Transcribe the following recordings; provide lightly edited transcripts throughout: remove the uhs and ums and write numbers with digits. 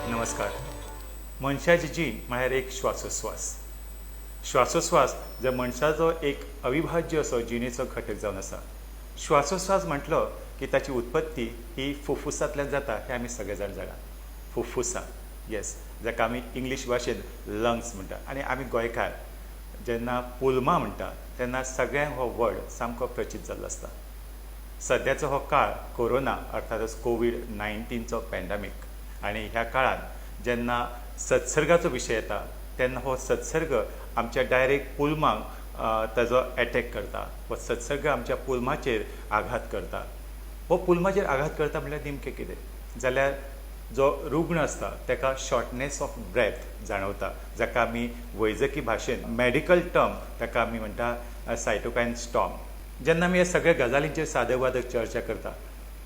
नमस्कार. मनशाची जीण म्हळ्यार एक श्वासोश्वास. श्वासोश्वास जो मनशाचो एक अविभाज्य असो जिणेचो घटक जावन आसा. श्वासोश्वास म्हटलो की ताची उत्पत्ती ही फुफ्फुसांतल्यान जाता हें आमी सगळे जाण जाणा. फुफ्फुसां, येस, जाका आमी इंग्लीश भाशेन लंग्स म्हणटा. आनी आमी गोंयकार जेन्ना पुलमां म्हणटा तेन्ना सगळ्यांक हो वर्ड सामको प्रचीत जाल्लो आसता. सद्याचो हो काळ कोरोना अर्थातच कोवीड-19चो पॅन्डेमीक आनी ह्या काळांत जेन्ना सत्सर्गाचो विशय येता तेन्ना हो सत्सर्ग आमच्या डायरेक्ट पुलमांक ताजो एटॅक करता. हो सत्सर्ग आमच्या पुलमाचेर आघात करता. हो पुलमाचेर आघात करता म्हणल्यार नेमकें कितें जाल्यार जो रुग्ण आसता ताका शॉर्टनेस ऑफ ब्रेथ जाणवता, जाका आमी वैजकी भाशेन मॅडिकल टर्म ताका आमी म्हणटा सायटोकायन स्टॉर्म. जेन्ना आमी ह्या सगळ्या गजालींचेर सादवादक चर्चा करता,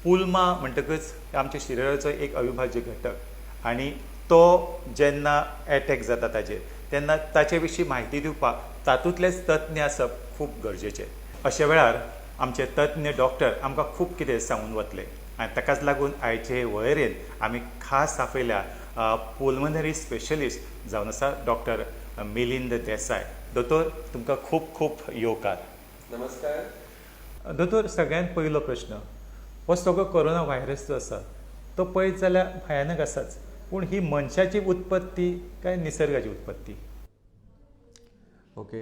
पुलमा म्हणटकच आमच्या शरिराचो एक अविभाज्य घटक आनी तो जेन्ना एटॅक जाता ताचेर तेन्ना ताचे विशीं म्हायती दिवपाक तातूंतलेच तज्ञ आसप खूब गरजेचें. अशा वेळार आमचे तज्ञ डॉक्टर आमकां खूब कितें सांगून वतले आनी ताकाच लागून आयचे वळेरेन आमी खास आपयल्या पुलमनरी स्पेशलिस्ट जावन आसा डॉक्टर मिलिंद देसाय. दोतोर, तुमकां खूब खूब येवकार. नमस्कार. दोतोर, सगळ्यांत पयलो प्रश्न, हो सगळो कोरोना व्हायरस जो आसा तो पळयत जाल्यार भयानक आसाच, पूण ही मनशाची उत्पत्ती काय निसर्गाची उत्पत्ती? ओके,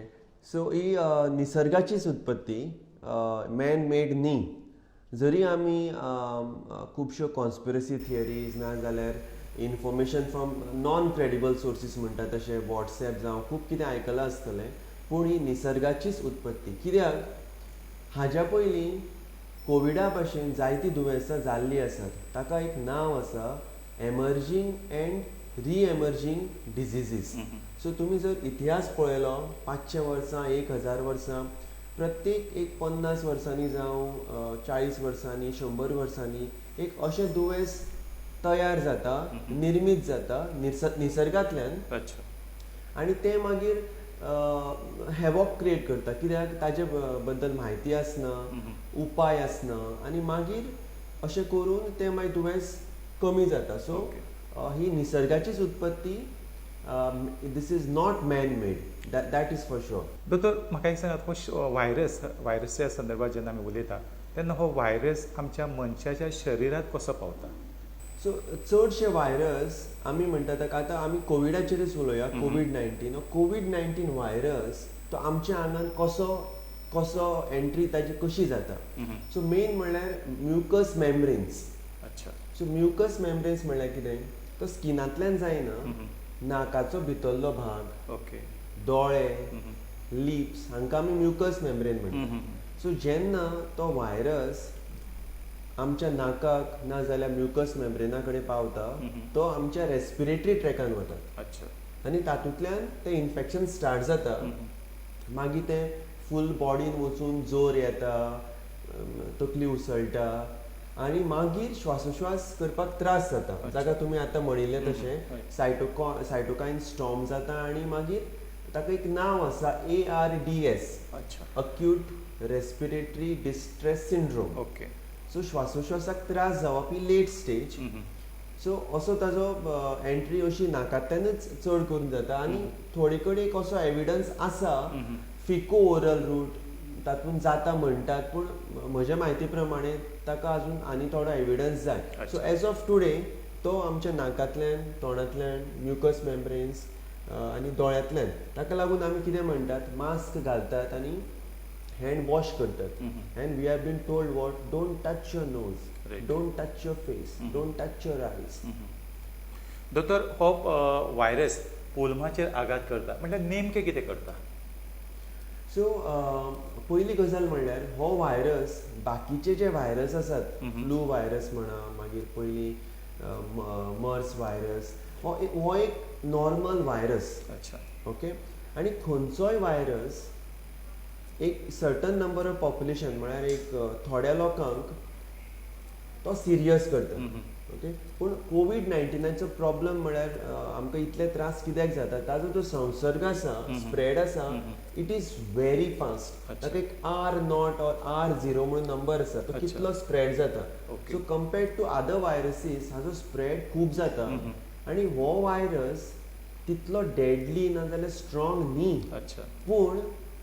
सो ही निसर्गाचीच उत्पत्ती, मॅन मेड न्ही. जरी आमी खुबश्यो कॉन्स्पिरसी थियरीज ना जाल्यार information from non credible sources म्हणटा तशें वॉट्सॅप जावं खूब कितें आयकलां आसतलें, पूण ही निसर्गाचीच उत्पत्ती. कित्याक हाज्या पयलीं कोविडा भाशेन जायतीं दुयेंसां जाल्लीं आसात. ताका एक नांव आसा एमर्जींग एंड रिएमर्जींग डिजिजीस. सो तुमी जर इतिहास पळयलो 500 वर्सां 1000 वर्सां, प्रत्येक एक 50 वर्सांनी जावं 40 वर्सांनी 100 वर्सांनी एक अशें दुयेंस तयार जाता, निर्मीत जाता निसर्गांतल्यान. आनी तें मागीर हॅवॉक क्रिएट करता. कित्याक ताजे बद्दल म्हायती आसना, उपाय आसना, आनी मागीर अशें करून तें मागीर दुयेंस कमी जाता. सो ही निसर्गाचीच उत्पत्ती. This is not man made, that is for sure. दोतोर, म्हाका एक सांगात, हो व्हायरसच्या संदर्भात जेन्ना आमी उलयता तेन्ना हो व्हायरस आमच्या मनशाच्या शरिरांत कसो पावता? सो चडशे व्हायरस आमी म्हणटा ताका, आतां आमी कोविडाचेरच उलोवया. कोवीड-19 कोवीड-19 व्हायरस तो आमच्या आंगान कसो एंट्री ताची कशी जाता. सो मेन म्हणल्यार mucus membranes. So mucus membranes म्हणल्यार कितें, तो स्किनांतल्यान जायना, नाकाचो भितरलो भाग, दोळे, लिप्स, हांकां आमी म्युकस मेम्ब्रेन म्हणटा. सो जेन्ना तो व्हायरस आमच्या नाकाक ना जाल्यार म्युकस मेम्ब्रेना कडेन पावता, तो आमच्या रेस्पिरेटरी ट्रॅकान वता आनी तातूंतल्यान तें इन्फेक्शन स्टार्ट जाता. मागीर तें फूल बॉडीन वचून जोर येता, तकली उसळटा आनी मागीर श्वासोश्वास करपाक त्रास जाता, जाका तुमी आतां म्हणिल्लें तशें सायटोकायन स्टॉर्म जाता. आनी मागीर ताका एक नांव आसा ARDS, acute respiratory distress syndrome. So श्वासोश्वासाक त्रास जावप ही लेट स्टेज. सो असो ताजो एंट्री अशी नाकांतल्यानच चड करून जाता. आनी थोडे कडेन एक असो एविडन्स आसा फिको ओरल रूट तातूंत जाता म्हणटात, पूण म्हज्या म्हायती प्रमाणे ताका आजून आनी थोडो एविडन्स जाय. सो एज ऑफ टुडे तो आमच्या नाकांतल्यान, तोंडांतल्यान, म्युकस मेम्ब्रेन्स आनी दोळ्यांतल्यान. ताका लागून आमी कितें म्हणटात, मास्क घालतात आनी हँड वॉश करतात. And we have been told what, don't touch your nose, don't touch your face, don't touch your eyes. दोतोर, हो व्हायरस पुलमाचेर आघात करता म्हणल्यार नेमकें कितें करता? सो पयली गजाल म्हणल्यार हो व्हायरस बाकीचे जे व्हायरस आसात, फ्लू व्हायरस म्हणा, मागीर पयली मर्स व्हायरस, हो एक नॉर्मल व्हायरस. ओके. आनी खंयचोय व्हायरस एक सर्टन नंबर ऑफ पॉप्युलेशन म्हळ्यार एक थोड्या लोकांक तो सिरियस करता. ओके पूण कोवीड 19चो प्रॉब्लम म्हळ्यार आमकां इतले त्रास कित्याक जाता ताजो जो संसर्ग आसा स्प्रेड आसा इट इज व्हेरी फास्ट अच्छा. ताका एक R0 और R0 म्हणून नंबर आसा तो अच्छा. कितलो स्प्रेड जाता Okay. So compared to other viruses हाजो स्प्रेड खूब जाता आनी हो वायरस तितलो डेडली नाजाल्यार स्ट्रॉंग न्ही अच्छा. पूण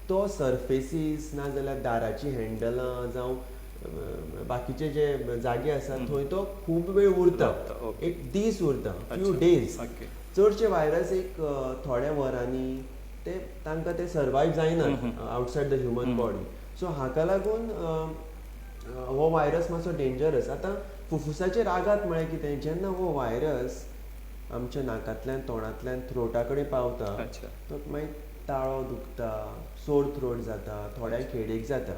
तो सरफेसीस नाजाल्यार दाराची हँडलां जावं बाकीचे जे जागे आसा थंय तो खूब वेळ उरता रावता, okay. एक दीस उरता फ्यू अच्छा. Days Okay. चडशे वायरस एक थोड्या वरांनी ते तांकां ते सर्वायव जायना outside the human body so हाका लागून हो वायरस मातसो डेंजरस आतां फुफ्फुसाचेर आघात म्हळ्यार कितें जेन्ना हो वायरस आमच्या नाकांतल्यान तोंडांतल्यान थ्रोटा कडेन पावता अच्छा. तो मागीर ताळो दुखता सोर थ्रोट जाता थोड्यांक हेडेक जाता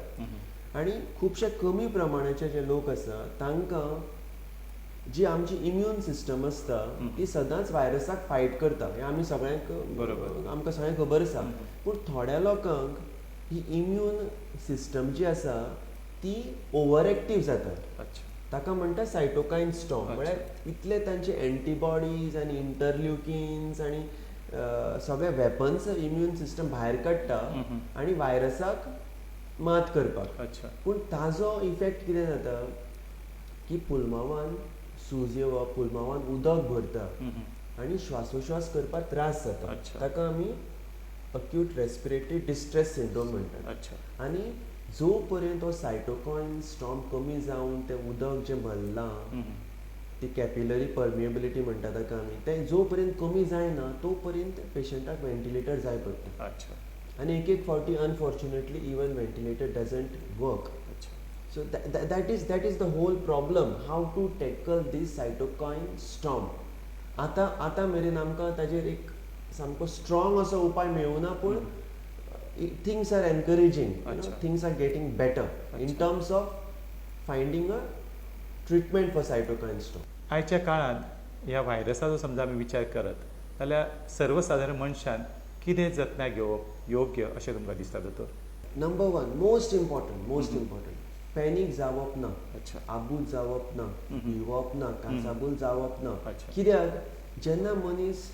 आनी खुबशे कमी प्रमाणाचे जे लोक आसा तांकां जी आमची इम्यून सिस्टम आसता ती सदांच वायरसाक फायट करता हें आमी सगळ्यांक बरोबर. आमकां सगळ्यांक खबर आसा पूण थोड्या लोकांक ही इम्यून सिस्टम जी आसा ती ओवर एक्टीव जाता अच्छा. ताका म्हणटा सायटोकायन स्टॉर्म अच्छा. म्हळ्यार इतले तांचे एंटीबॉडीज आनी इंटरल्युकिन्स आनी सगळे वेपन्स इम्यून सिस्टम भायर काडटा आनी वायरसाक मात करपाक अच्छा. पूण ताजो इफेक्ट कितें जाता की पुलमावान सूज येवप पुलमावान उदक भरता आनी श्वासोश्वास करपाक त्रास जाता अच्छा. ताका आमी अक्यूट रेस्पिरेटरी डिस्ट्रेस सिंड्रोम म्हणटात अच्छा. आनी जो पर्यंत हो सायटोकायन स्टॉर्म कमी जावन तें उदक जें भरलां ती कॅपिलरी परमिएबिलिटी म्हणटा ताका आमी तें जो पर्यंत कमी जायना तो पर्यंत पेशंटाक वेंटिलेटर जाय पडटा अच्छा. आनी एक फावटी unfortunately even ventilator doesn't work अच्छा. So that is the whole problem how to tackle this cytokine storm आतां मेरेन आमकां ताजेर एक सामको स्ट्रॉंग असो उपाय मेळूना पूण थिंग्स आर एनकरेजींग अच्छा. Things are getting better in terms of finding a treatment for cytokine storm आयच्या काळांत ह्या व्हायरसाचो समजा आमी विचार करत जाल्यार सर्वसाधारण मनशान कितें जतनाय घेवप योग्य अशें तुमकां दिसता दोतोर? Number one most important panic जावप ना अच्छा. आबूज जावप ना भिवप ना कांसाबूल जावप ना अच्छा. कित्याक जेन्ना मनीस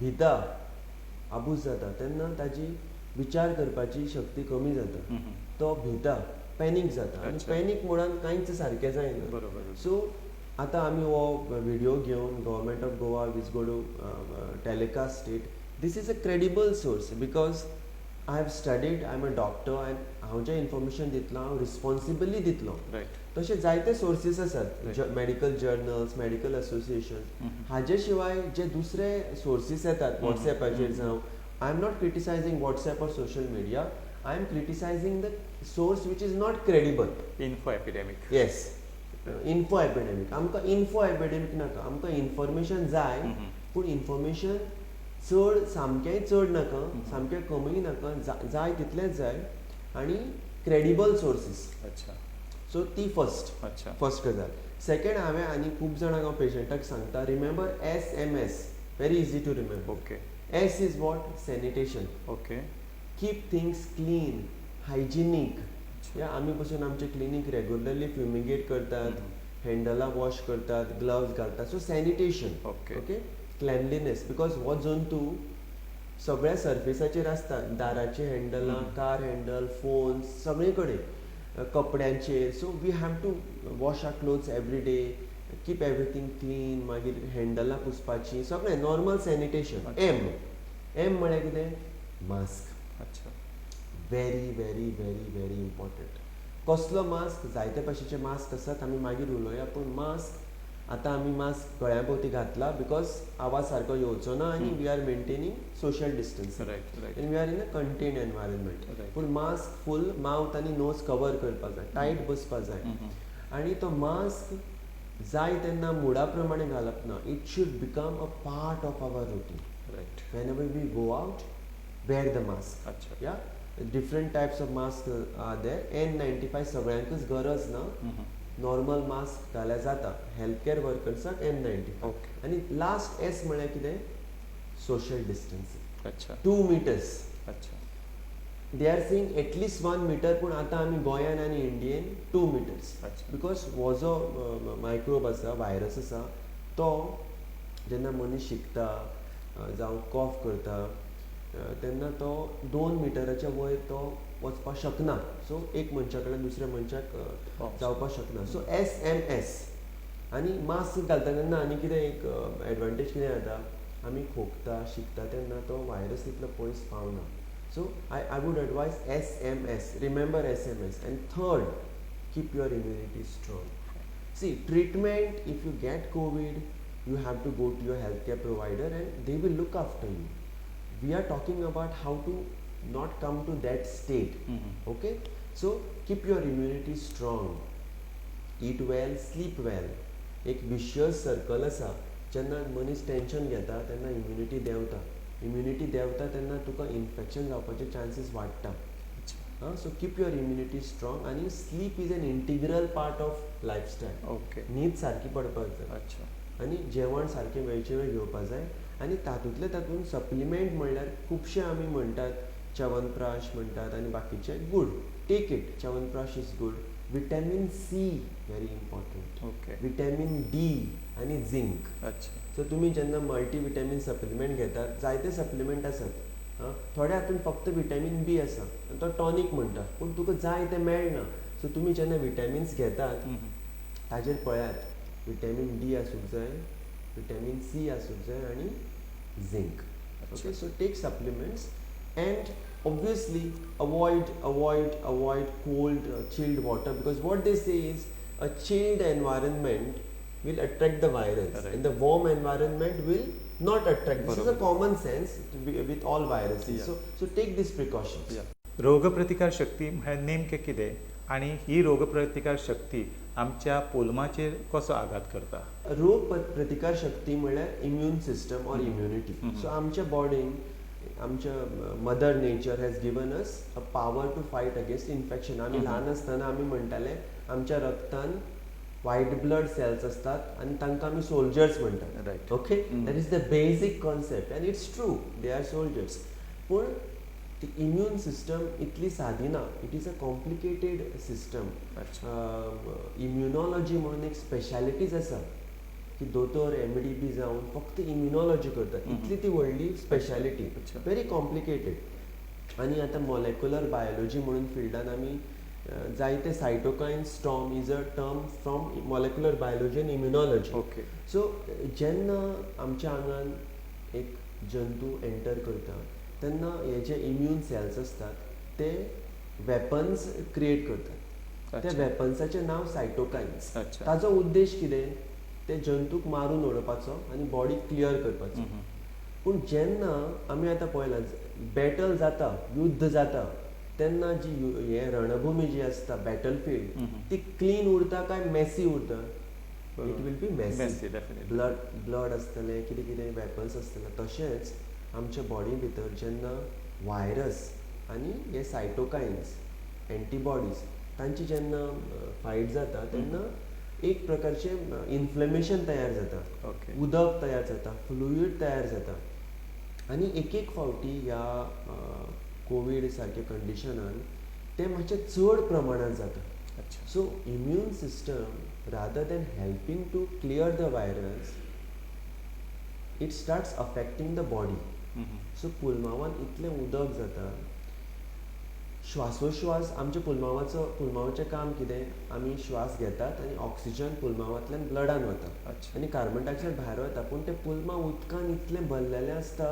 भिता आबूज जाता तेन्ना ताजी विचार करपाची शक्ती कमी जाता तो भिता पॅनीक जाता आनी अच्छा. पॅनीक म्हणून कांयच सारकें जायना बरोबर. सो आतां आमी हो व्हिडिओ घेवन government of Goa was go to telecast it this is a credible source because I have studied I am a doctor and हांव जें इन्फॉर्मेशन दितलो हांव रिस्पॉन्सिबली दितलो रायट. तशे जायते सोर्सीस आसात मेडिकल जर्नल्स मेडिकल असोसिएशन हाजे शिवाय जे दुसरे सोर्सीस येतात वॉट्सॅपाचेर जावं I am not criticising WhatsApp or social media I am criticising the source which is not credible info epidemic. Yes info epidemic आमकां इन्फो एपिडेमीक नाका आमकां इन्फॉर्मेशन जाय पूण इन्फॉर्मेशन चड सामकेंय चड नाका सामकें कमीय नाका जाय तितलेंच जाय आनी क्रेडिबल सोर्सीस अच्छा. सो ती अच्छा. फर्स्ट गजाल सेकंड हांवें आनी खूब जाणांक हांव पेशंटाक सांगता remember SMS very easy to remember okay. S is what sanitation okay. Keep things clean hygienic या आमी पसून आमचे क्लिनीक रेग्युलरली फ्युमिगेट करतात हँडलां वॉश करतात ग्लव्स घालतात so sanitation okay. Okay cleanliness because हो जंतू सगळ्या सर्फेसाचेर आसता दाराची हँडलां कार हँडल फोन्स सगळे कडेन कपड्यांचेर so we have to wash our clothes every day keep everything clean मागीर हँडलां पुसपाची सगळें नॉर्मल सॅनिटेशन एम म्हळ्यार कितें मास्क अच्छा. Very very very very important कसलो मास्क जायते भाशेचे मास्क आसात आमी मागीर उलोवया पूण मास्क आतां आमी मास्क गळ्या भोंवती घातला बिकॉज आवाज सारको येवचो ना आनी we are maintaining social distance right. We are in a contained environment Right. पूण मास्क फूल माउथ आनी नोज कवर करपाक जाय टायट बसपाक जाय आनी तो मास्क जाय तेन्ना मुडा प्रमाणे घालप ना it should become a part of our routine right. whenever we go out wear the mask अच्छा. yeah different types of masks are there N95 सगळ्यांकच गरज ना नॉर्मल मास्क घाल्यार जाता हेल्थ केअर वर्कर्साक N95 ओके. आनी लास्ट S म्हळ्यार कितें सोशल डिस्टन्सिंग अच्छा. 2 meters अच्छा. They are saying at least 1 meter, पूण आतां आमी गोंयान आनी इंडियेन 2 मिटर्स. अच्छा. बिकॉज हो जो मायक्रोब आसा, व्हायरस आसा, तो जेन्ना मनीस शिंकता जावं कॉफ करता तेन्ना तो 2 मिटराच्या वयर तो वचपाक शकना. सो एक मनशा कडल्यान दुसऱ्या मनशाक जावपाक शकना. सो SMS आनी मास्क घालता तेन्ना आनी कितें एक एडवांटेज कितें जाता, आमी खोंकता शिंकता तेन्ना तो व्हायरस तितलो पयस पावना. So I would advise SMS. Remember SMS. And third, keep your immunity strong. See, treatment, if you get COVID, you have to go to your healthcare provider and they will look after you. We are talking about how to not come to that state. Okay? So keep your immunity strong. Eat well, sleep well. एक vicious circle आसा. जेन्ना मनीस tension घेता तेन्ना immunity देंवता. Immunity देंवता तेन्ना तुका इन्फेक्शन जावपाचे चान्सीस वाडटा. So keep your immunity strong. आनी sleep is an integral part of lifestyle. Okay. न्हीद सारकी पडपाक जाय. अच्छा. आनी जेवण सारकें वेळचे वेळ घेवपाक जाय. आनी तातूंत सप्लिमेंट म्हणल्यार खुबशे आमी म्हणटात, च्यवनप्रकाश म्हणटात आनी बाकीचे. Good, take it. Chyawanprash is good. Vitamin C very important. Okay. Vitamin D आनी झिंक. अच्छा. सो तुमी जेन्ना मल्टीविटॅमीन सप्लिमेंट घेतात, जायते सप्लिमेंट आसात. थोड्या हातून फक्त विटॅमीन B आसा, तो टॉनीक म्हणटा, पूण तुका जाय तें मेळना. सो तुमी जेन्ना विटॅमिन्स घेतात ताजेर पळयात विटॅमीन D आसूंक जाय, विटॅमीन C आसूंक जाय आनी झिंक. Okay. So take supplements and obviously avoid cold chilled water, because what they say is a chilled environment will attract the virus. Correct. And the warm environment will not attract. This is a common sense with all viruses. Yeah. So take these precautions. रोगप्रतिकार शक्ती म्हळ्यार नेमकें कितें, आनी ही रोगप्रतिकार शक्ती आमच्या पोलमाचेर कसो आघात करता? रोग प्रतिकार शक्ती म्हळ्यार immune system or immunity. So आमच्या बॉडीन आमच्या mother nature has given us a power to fight against infection. आमी ल्हान आसतना आमी म्हणटाले आमच्या रक्तान व्हायट ब्लड सेल्स असतात आनी तांकां आमी सोल्जर्स म्हणटात. Right. Okay. That is the basic concept and it's true, they are soldiers. पूण ती इम्यून सिस्टम इतली सादी ना. It is a complicated system. Immunology म्हणून एक स्पेशालिटीज आसा की दोतोर MD बी जावन फक्त इम्युनॉलॉजी करतात. इतली ती व्हडली स्पेशालिटी, व्हेरी कॉम्प्लिकेटेड. आनी आतां मॉलेक्युलर बायोलॉजी म्हणून फिल्डान आमी जायते cytokine storm is a term from molecular biology आनी इम्युनॉलॉजी. ओके. सो जेन्ना आमच्या आंगान एक जंतू एंटर करता तेन्ना हे जे इम्यून सेल्स असतात ते वेपन्स क्रिएट करतात. त्या वेपन्साचें नांव सायटोकाइन्स. ताजो उद्देश कितें? ते जंतूक मारून उडोवपाचो आनी बॉडी क्लियर करपाचो. पूण जेन्ना आमी आतां पळयलां बॅटल जाता, युद्ध जाता, तेन्ना जी हे रणभुमी जी आसता, बॅटलफिल्ड, ती क्लीन उरता काय मेसी उरता? It will be messy. Blood आसतलें, कितें कितें वेपन्स आसतलें. तशेंच आमच्या बॉडी भितर जेन्ना व्हायरस आनी हे सायटोकाइन्स एंटीबॉडीज तांची जेन्ना फायट जाता तेन्ना एक प्रकारचें इन्फ्लेमेशन तयार जाता. उदक तयार जाता, फ्लुईड तयार जाता. आनी एक फावटी ह्या कोवीड सारके कंडिशनान ते मातशें चड प्रमाणांत जाता. So immune system rather than helping to clear the virus, it starts affecting the body. So पुलमावान इतलें उदक जाता. श्वासोश्वास आमच्या पुलमावाचें काम कितें? आमी श्वास घेतात आनी ऑक्सिजन पुलमावांतल्यान ब्लडान वता आनी कार्बन डायऑक्सायड भायर वता. पूण तें पुलमा उदकान इतलें भरलेलें आसता,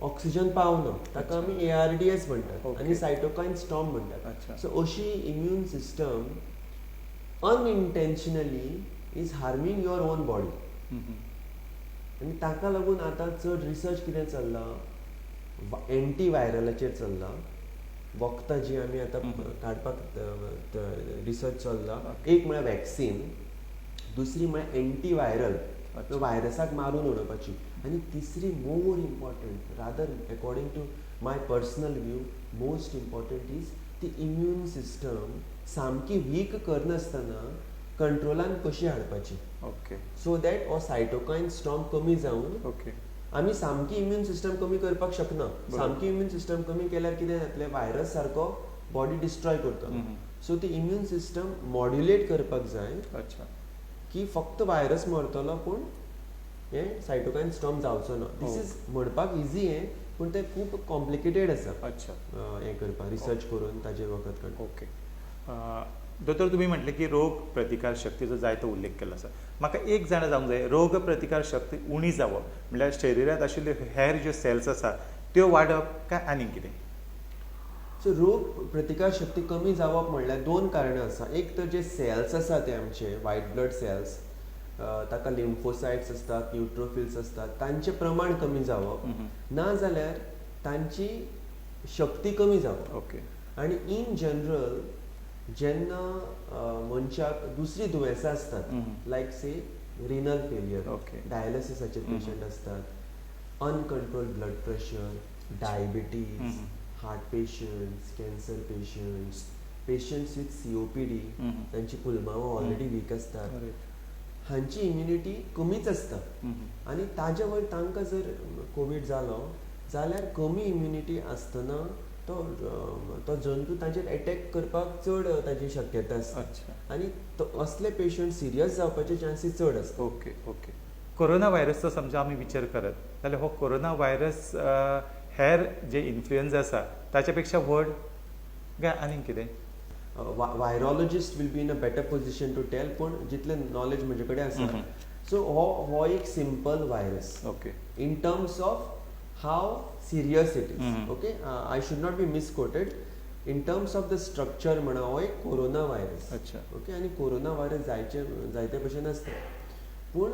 ऑक्सिजन पावना. ताका आमी ARDS म्हणटात आनी सायटोकाइन स्टॉर्म म्हणटात. सो अशी immune system unintentionally is harming your own body. आनी ताका लागून आतां चड रिसर्च कितें चल्ला? एंटी व्हायरलाचेर चल्ला. वखदां जी आमी आतां काडपाक रिसर्च चल्ला. एक म्हळ्यार वॅक्सीन, दुसरी म्हळ्यार एंटी व्हायरल, व्हायरसाक मारून उडोवपाची. आनी तिसरी more important, rather according to my personal view, most important is ती इम्यून सिस्टम सामकी वीक करनासतना कंट्रोलान कशी हाडपाची. ओके. सो दॅट हो सायटोकाइन स्टॉर्म कमी जावन आमी सामकी इम्यून सिस्टम कमी करपाक शकना. सामकी इम्यून सिस्टम कमी केल्यार कितें जातलें, व्हायरस सारको बॉडी डिस्ट्रॉय करतलो. सो ती इम्यून सिस्टम मॉड्युलेट करपाक जाय अच्छा की फक्त व्हायरस मरतलो पूण हे सायटोकाइन स्टॉर्म जावचो ना. दीस इज म्हणपाक इजी हे, पूण ते खूब कॉम्प्लिकेटेड आसा अच्छा हें करपाक, रिसर्च करून ताजेर वखद काडून. ओके दोतोर तुमी म्हटलें की रोग प्रतिकार शक्तीचो जायतो उल्लेख केलो आसा. म्हाका एक जाणा जावंक जाय, रोग प्रतिकार शक्ती उणी जावप म्हणल्यार शरिरांत आशिल्ल्यो हेर ज्यो सेल्स आसा त्यो वाडप काय आनीक कितें? सो रोग प्रतिकार शक्ती कमी जावप म्हणल्यार दोन कारणां आसा. एक तर जे सेल्स आसा ते आमचे व्हायट ब्लड सेल्स, ताका लिम्फोसायट्स असतात, न्यूट्रोफिल्स असतात, तांचें प्रमाण कमी जावप, नाजाल्यार तांची शक्ती कमी जावप. ओके आनी इन जनरल जेन्ना मनशाक दुसरी दुयेंसां असतात, लायक से रिनल फेलियर, Okay. डायलिसिसाचे पेशंट असतात, uncontrolled blood pressure, diabetes, heart patients, cancer patients, patients with COPD, तांची पुलमांवां ऑलरेडी वीक असतात, हांची इम्युनिटी कमीच असता. आनी ताजे वयर तांकां जर कोवीड जालो जाल्यार कमी इम्युनिटी आसतना तो जंतू ताचेर अटॅक करपाक चड ताची शक्यता आसता. अच्छा आनी असले पेशंट सिरियस जावपाचे चान्सीस चड आसता. ओके ओके कोरोना व्हायरसचो समजा आमी विचार करत जाल्यार हो कोरोना व्हायरस हेर जे इन्फ्लुएन्जा आसा ताचे पेक्षा व्हड काय आनीक कितें? Virologist will be in a better position to tell, पूण जितलें नॉलेज म्हजे कडेन आसा, सो हो एक simple virus okay in terms of how serious it is. Okay, I should not be misquoted. In terms of the structure म्हणा हो एक कोरोना व्हायरस. अच्छा ओके, आनी कोरोना व्हायरस जायते भशेन आसता, पूण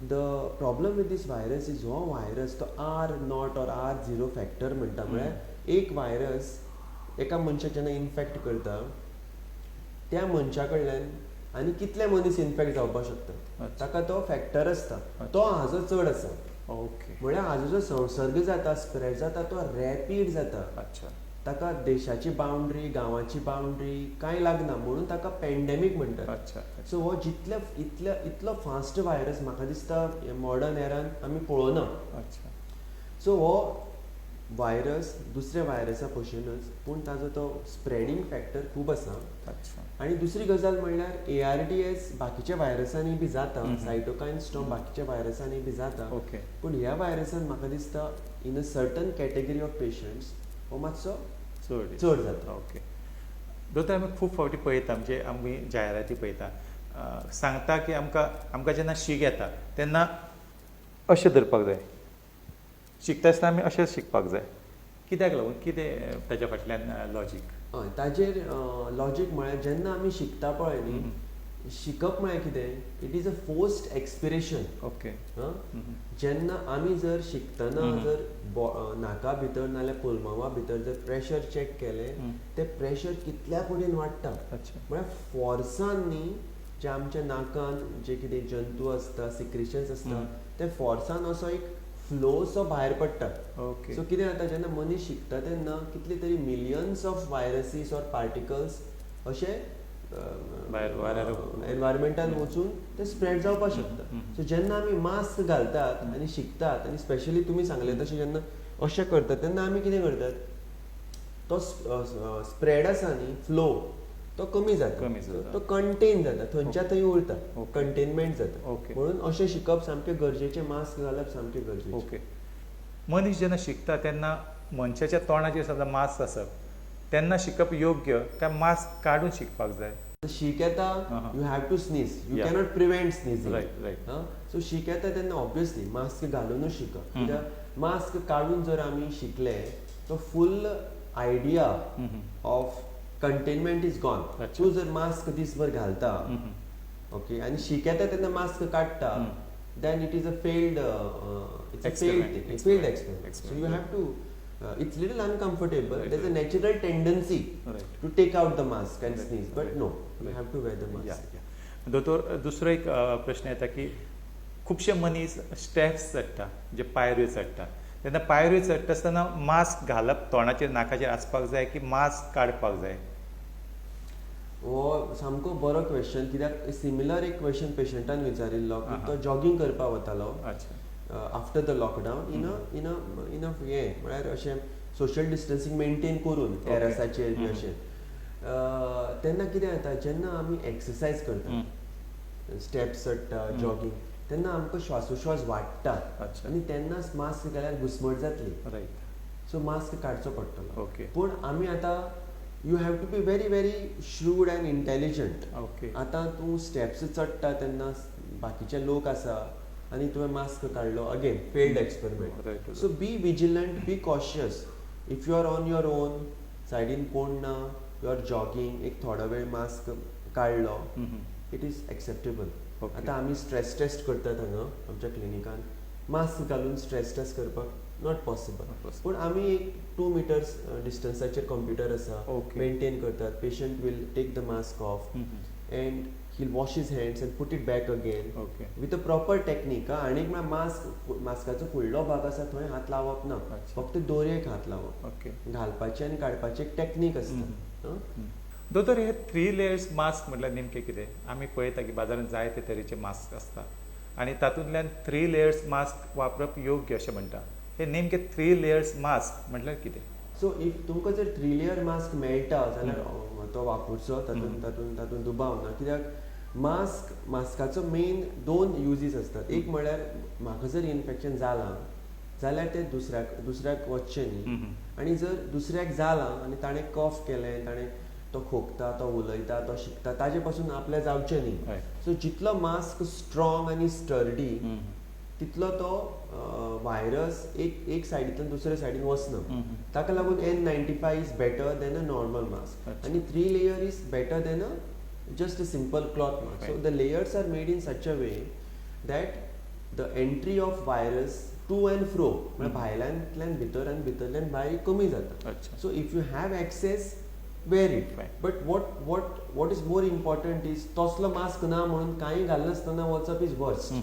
the problem with this virus is हो व्हायरस तो R0 or R0 फॅक्टर म्हणटा. म्हळ्यार एक व्हायरस एका मनशाक जेन्ना इन्फेक्ट करता त्या मनशा कडल्यान आनी कितले मनीस इन्फेक्ट जावपाक शकता, ताका तो फॅक्टर आसता, तो हाजो चड आसा. ओके म्हळ्यार हाजो जो संसर्ग जाता, स्प्रेड जाता, तो रॅपीड जाता. अच्छा ताका देशाची बाउंड्री, गांवाची बाउंड्री कांय लागना, म्हणून ताका पॅन्डेमीक म्हणटात. अच्छा सो हो इतलो फास्ट व्हायरस म्हाका दिसता मॉडर्न एरान आमी पळोवना. अच्छा सो हो व्हायरस दुसऱ्या व्हायरसा भशेनच, पूण ताजो तो स्प्रेडींग फॅक्टर खूब आसा. अच्छा आनी दुसरी गजाल म्हणल्यार ARDS बाकीच्या व्हायरसांनी बी जाता, सायटोकाइन स्टॉर्म बाकीच्या व्हायरसांनी बी जाता, ओके पूण ह्या व्हायरसान म्हाका दिसता in a certain category of patients हो मातसो चड चड जाता. ओके दोतोर आमी खूब फावटी पळयता, म्हणजे आमी जायराती पळयता, सांगता की आमकां जेन्ना शीक येता तेन्ना अशें धरपाक जाय, शिकता आसतना आमी अशेंच शिकपाक जाय. कित्याक लागून, कितें ताच्या फाटल्यान लॉजीक? हय, ताजेर लॉजीक म्हळ्यार जेन्ना आमी शिकता पळय न्ही, शिकप म्हळ्यार कितें, it is a forced expiration. Okay जेन्ना आमी जर शिकतना जर नाका भितर नाल्यार पुलमावा भितर जर प्रेशर चॅक केलें, तें प्रेशर कितल्या पटीन वाडटा. अच्छा म्हळ्यार फोर्सान न्ही, जे आमच्या नाकान जे कितें जंतू आसता, सिक्रेशन्स आसता, ते फोर्सान असो एक फ्लो सो भायर पडटा. ओके सो कितें जाता, जेन्ना मनीस शिकता तेन्ना कितले तरी मिलियन्स ऑफ व्हायरसीस ऑर पार्टिकल्स अशे एनवायरमेंटान वचून ते स्प्रेड जावपाक शकता. सो जेन्ना आमी मास्क घालतात आनी शिकतात, आनी स्पेशली तुमी सांगले तशें जेन्ना अशें करतात तेन्ना आमी कितें करतात, तो स्प्रेड आसा न्ही, फ्लो तो कमी जाता, तो कंटेन जाता, थंयच्या थंय उरता, कंटेनमेंट जाता. ओके म्हणून अशें शिकप सामकें गरजेचें, मास्क घालप सामकें गरजेचें. ओके मनीस जेन्ना शिकता तेन्ना मनशाच्या तोंडाचेर समजा मास्क आसप तेन्ना शिकप योग्य काय मास्क काडून शिकपाक जाय? शीक येता, you have to sneeze, you Yeah. Cannot prevent sneezing. Right so शीक येता तेन्ना ऑब्वियसली मास्क घालूनच शिकप. कित्याक मास्क काडून जर आमी शिकले तो full idea of containment is gone. तूं जर मास्क दीसभर घालता, ओके, आनी शीक येता तेन्ना मास्क काडटा, then it is a failed experiment. So you have to it's little uncomfortable. There's a natural tendency to take out the mask and sneeze, but no, you have to wear the mask. दोतोर दुसरो एक प्रश्न येता की खुबशे मनीस steps चडटा, जे पायऱ्यो चडटा, तेन्ना पायऱ्यो चडटा आसतना मास्क घालप तोंडाचेर नाकाचेर आसपाक जाय की मास्क काडपाक जाय? हो सामको बरो क्वेश्चन. कित्याक सिमिलर एक क्वेश्चन पेशंटान विचारिल्लो की तो जॉगिंग करपाक वतालो आफ्टर द लॉकडावन इन अ हे म्हळ्यार अशें सोशल डिस्टन्सींग मेंटेन करून टॅरसाचेर बी अशें तेन्ना कितें जाता जेन्ना आमी एक्सरसायज करता स्टेप्स चडटा जॉगिंग तेन्ना आमकां श्वासोश्वास वाडटा अच्छा. आनी तेन्नाच मास्क घाल्यार घुस्मट जातली राईट. सो मास्क काडचो पडटलो ओके. पूण आमी आतां you have to be very very shrewd and intelligent okay. आतां तूं स्टेप्स चडटा तेन्ना बाकीचे लोक आसा आनी तुवें मास्क काडलो again failed experiment Right. So be vigilant be cautious if you are on your own सायडीन कोण ना यू आर जॉगिंग एक थोडा वेळ मास्क काडलो इट इज एक्सेप्टेबल. Okay. आतां आमी स्ट्रेस टेस्ट करतात हांगा आमच्या क्लिनिकान मास्क घालून स्ट्रेस टेस्ट करपाक नॉट Not पॉसिबल possible. पूण आमी एक 2 meters डिस्टन्साचेर कंप्युटर आसा Okay. मेंटेन करतात patient will take the mask off and he'll wash his hands and put it back again Okay. with a proper technique. आनीक म्हळ्यार मास्काचो फुडलो भाग आसा थंय हात लावप ना अच्छा. फक्त दोरयेक हात लावप ओके. घालपाचे आनी काडपाचे एक टेक्नीक आसता. दोतोर हे 3 layers मास्क म्हटल्यार नेमकें कितें आमी पळयता की बाजारांत जायते तरेचे मास्क आसता आनी तातूंतल्यान 3 layers मास्क वापरप योग्य अशें म्हणटा. हे नेमके 3 layers मास्क म्हटल्यार कितें? सो इफ तुमकां जर 3 layer मास्क मेळटा जाल्यार तो वापरचो तातूंत दुबाव ना कित्याक मास्काचो मेन 2 युजीस असतात. एक म्हळ्यार म्हाका जर इन्फेक्शन जालां जाल्यार ते दुसऱ्याक वचचें न्ही आनी जर दुसऱ्याक जालां आनी ताणें कफ केलें ताणें तो खोकता तो उलयता तो शिकता ताजे पासून आपलें जावचें न्ही. Right. सो जितलो मास्क स्ट्रॉंग आनी स्टर्डी तितलो तो व्हायरस एक सायडींतल्यान दुसऱ्या सायडीन वचना. ताका लागून N95 is better than a normal mask अच्छा. आनी 3 layer is better than a just a simple cloth mask. So Right. the layers are made in such a way that the entry of virus to and fro म्हणजे भायल्यातल्यान भितर आनी भितरल्यान भायर कमी जाता. अच्छा. So if you have access, wear it. Right. But what is more important is तसलो mask ना म्हणून काही घालनासतना वचप is worst.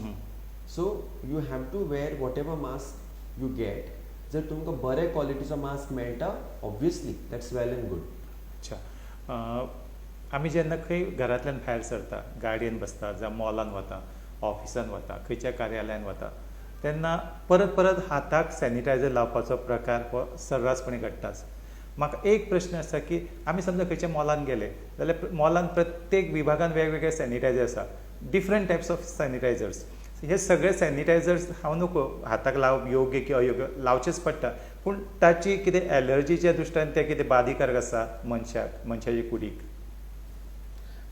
So you have to wear whatever mask you get. जर तुमकां बरे क्वॉलिटीचो मास्क मेळटा obviously that's well and good. अच्छा. आमी जेन्ना खंय घरांतल्यान भायर सरता गाडयेन बसता जावं मॉलान वता ऑफिसान वता खंयच्या कार्यालयान वता तेन्ना परत परत हाताक सॅनिटायझर लावपाचो प्रकार हो सर्रासपणे घडटाच. म्हाका एक प्रश्न आसा की आमी समजा खंयच्या मॉलान गेले जाल्यार मॉलान प्रत्येक विभागान वेगवेगळे सॅनिटायझर आसा डिफरंट टायप्स ऑफ सॅनिटायझर्स. हे सगळे सॅनिटायझर्स हांव नको हाताक लावप योग्य की अयोग्य लावचेच पडटा पूण ताची कितें एलर्जीच्या दृश्ट्यान ते कितें बाधीकारक आसा मनशाची कुडीक?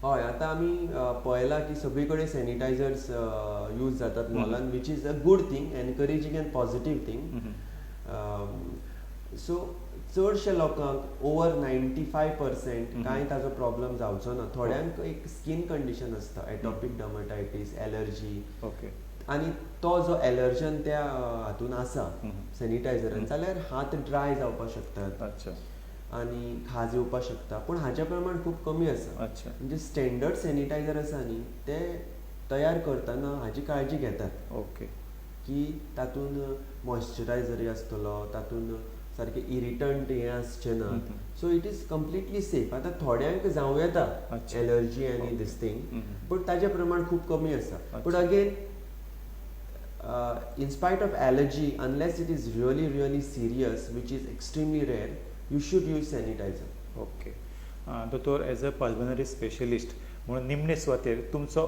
हय आतां आमी पळयलां की सगळी कडेन सॅनिटायझर्स यूज जातात मॉलान which is a good thing encouraging and positive thing. So चडशे लोकांक ओवर 95% कांय ताजो प्रॉब्लम जावचो ना. थोड्यांक एक स्कीन कंडिशन आसता एटॉपिक डर्मेटायटीस एलर्जी ओके. आनी तो जो एलर्जन त्या हातून आसा सॅनिटायझरान जाल्यार हात ड्राय जावपाक शकतात अच्छा. आनी खाज येवपाक शकता पूण हाचें प्रमाण खूब कमी आसा. अच्छा. म्हणजे स्टँडर्ड सॅनिटायझर आसा न्ही ते तयार करतना हाची काळजी घेतात ओके. की तातूंत मॉइश्चरायझरय आसतलो तातूंत सारकें इरिटंट हें आसचें ना. So it is completely safe. आतां थोड्यांक जावं येता अच्छा. एलर्जी आनी दिस थिंग पूण ताचें प्रमाण खूब कमी आसा. पूण again in spite of allergy unless it is really serious which is extremely rare you should use sanitizer. Okay. दोतोर एज अ पल्मनरी स्पेशलिस्ट म्हणून निमणे सुवातेर तुमचो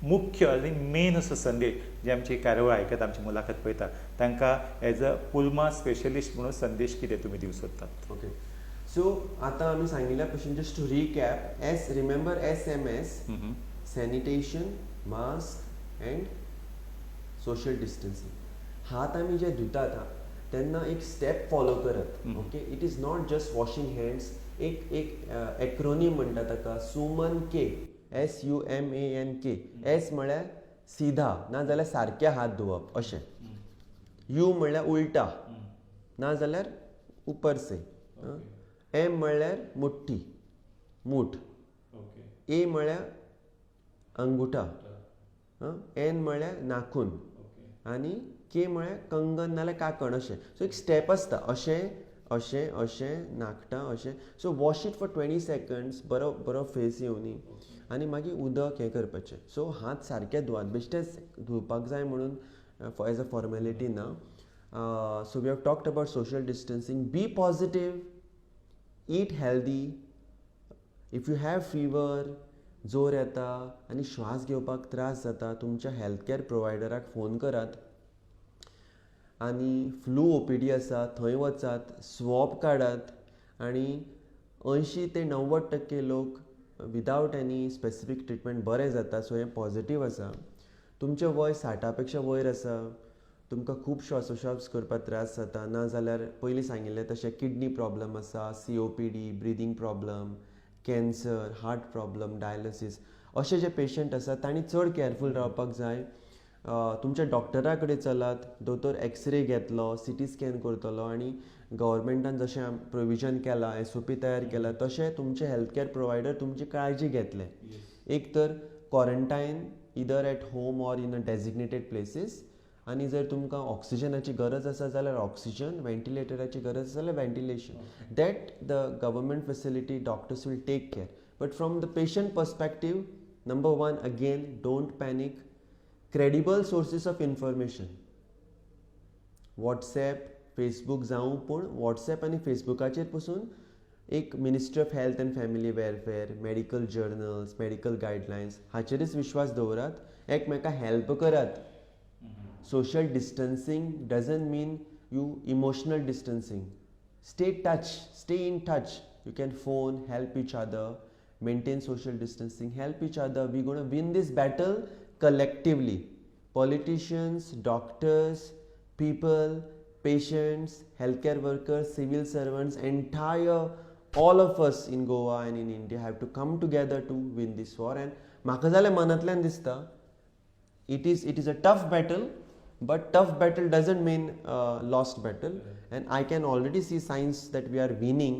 मुख्य आनी मेन असो संदेश जे आमची कार्यावळ आयकतात आमची मुलाखत पळयता तांकां एज अ पुल्मा स्पेशलिस्ट म्हणून संदेश कितें तुमी दिवंक सोदतात? ओके. सो आतां आमी सांगिल्ल्या भशेन just to recap remember SMS sanitation mask and social distancing. हात आमी जे धुतात तेन्ना एक स्टेप फॉलो करत. Okay. It is not just washing hands. एक एक्रोनीम म्हणटा ताका सुमन के SUMANK. एस म्हळ्यार सीधा नाजाल्यार सारके हात धुवप अशें. यू म्हळ्यार उलटा नाजाल्यार उपर से. एम म्हळ्यार मुठ्ठी मूठ. ए म्हळ्यार अंगुठा. एन म्हळ्यार नाखून आनी के म्हळ्यार कंगन नाल्यार काकण अशें. सो एक स्टेप आसता अशें अशें अशें नाकटां अशें. So wash it for 20 seconds बरो फेस येवनी आनी मागीर उदक हें करपाचें. सो हात सारके धुवात बेश्टेच धुवपाक जाय म्हणून as a formality now. So we have talked about social distancing. Be positive, eat healthy. If you have fever, जोर येता आनी श्वास घेवपाक त्रास जाता, तुमच्या हेल्थ कॅर प्रोवायडराक फोन करात आनी फ्लू OPD आसा थंय वचात, स्वॉब काडात आनी 80 ते 90% लोक विदावट एनी स्पेसिफीक ट्रिटमेंट बरे जाता. सो हें पॉझिटीव आसा. तुमचें वय 60 पेक्षा वयर आसा, तुमकां खूब श्वासोश्वास करपाक त्रास जाता, नाजाल्यार पयलीं सांगिल्लें तशें किडनी प्रॉब्लम आसा, COPD, breathing problem, cancer, heart problem, dialysis, अशे जे पेशंट आसा तांणी चड केअरफूल रावपाक जाय. तुमच्या डॉक्टरा कडेन चलात, दोतोर एक्सरे घेतलो, CT स्कॅन करतलो आनी गव्हर्मेंटान जशें प्रोविजन केलां, SOP तयार केला तशें तुमचे हेल्थ कॅर प्रोवायडर तुमची काळजी घेतले. एक तर quarantine either at home or in a designated places, आनी जर तुमकां ऑक्सिजनाची गरज आसा जाल्यार ऑक्सिजन, व्हेंटिलेटराची गरज आसा जाल्यार ventilation. That the government facility doctors will take care. But from the patient perspective, number 1 again don't panic. Credible sources of information, WhatsApp, Facebook जावं, पूण WhatsApp आनी फेसबुकाचेर पसून एक ministry of health and family welfare, medical journals, medical guidelines हाचेरच विश्वास दवरात. एकमेकाक हेल्प करात. Social distancing doesn't mean you emotional distancing. Stay in touch. You can phone, help each other, maintain social distancing, help each other. We're going to win this battle collectively. Politicians, doctors, people, patients, healthcare workers, civil servants, all of us in Goa and in India have to come together to win this war. And म्हाका जाल्यार मनांतल्यान दिसता, it is a tough battle, but tough battle doesn't mean lost battle. And I can already see signs that we are winning.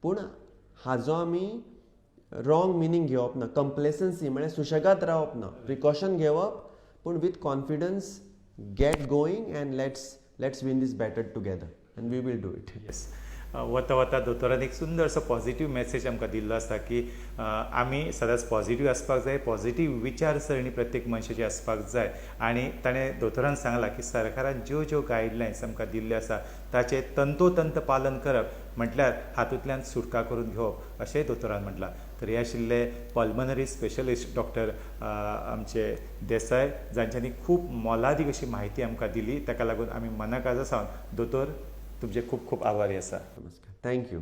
पूण हाजो आमी wrong meaning घेवप ना. कंप्लेसन्सी म्हळ्यार सुशेगाद रावप ना. प्रिकॉशन घेवप, पूण with confidence get going and let's win this battle together and we will do it. Yes. वता वता दोतोरान एक सुंदरसो पॉझिटीव मॅसेज आमकां दिल्लो आसता की आमी सदांच पॉझिटीव आसपाक जाय, पॉझिटीव विचारसरणी प्रत्येक मनशाची आसपाक जाय. आनी ताणें दोतोरान सांगलां की सरकारान ज्यो गायडलायन्स आमकां दिल्ल्यो आसा ताचें तंतोतंत पालन करप म्हटल्यार हातूंतल्यान सुटका करून घेवप अशेंय दोतोरान म्हटलां. तर हे आशिल्ले पल्मनरी स्पेशलिस्ट डॉक्टर आमचे देसाय, जांच्यांनी खूब मोलादीक अशी म्हायती आमकां दिली. ताका लागून आमी मनाकाजा सावन दोतोर तुमचे खूब खूब आभारी आसा. नमस्कार. थँक्यू.